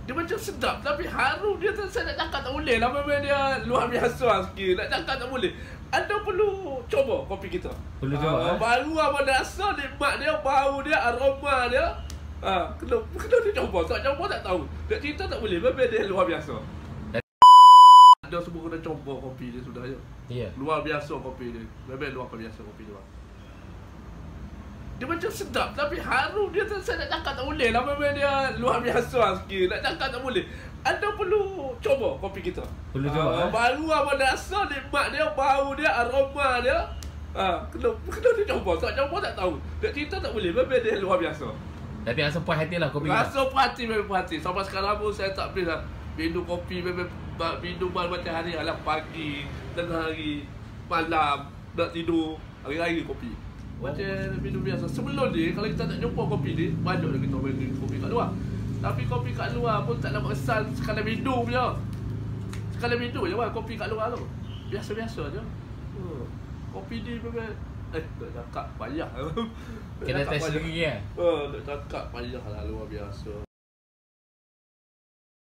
Dia macam sedap tapi harum dia tu, saya nak cakap tak boleh lah. Memang dia luar biasa sikit. Nak cakap tak boleh. Anda perlu coba kopi kita. Perlu coba. Baru apa rasa nikmat dia, bau dia, aroma dia. Kena dicoba. Tak coba tak tahu. Tak cerita tak boleh. Memang dia luar biasa. Anda semua kena coba kopi dia sudah ya. Ya. Luar biasa kopi dia. Memang luar biasa kopi dia. Dia macam sedap tapi harum dia tu, saya nak cakap tak boleh lah. Memang dia luar biasa sikit. Nak cakap tak boleh. Anda perlu coba kopi kita. Perlu coba. Baru apa rasa nikmat dia, bau dia, aroma dia. Kena dicoba. Tak coba tak tahu. Tak cerita tak boleh. Memang dia luar biasa. Tapi rasa puas hati lah kopi kita. Rasa puas hati, memang puas hati. Sampai sekarang pun saya tak boleh lah minum kopi. Memang minuman macam hari alam pagi, tengah hari, malam, nak tidur, hari-hari kopi. Macam minum biasa. Sebelum ni, kalau kita tak jumpa kopi ni, banyak dah kita minum kopi kat luar. Tapi kopi kat luar pun tak nak kesan sekadar minum je. Sekadar minum je lah kopi kat luar tu. Biasa-biasa je. Kopi ni memang nak cakap payah. Kena test sendiri kan? Nak cakap payah lah, luar biasa.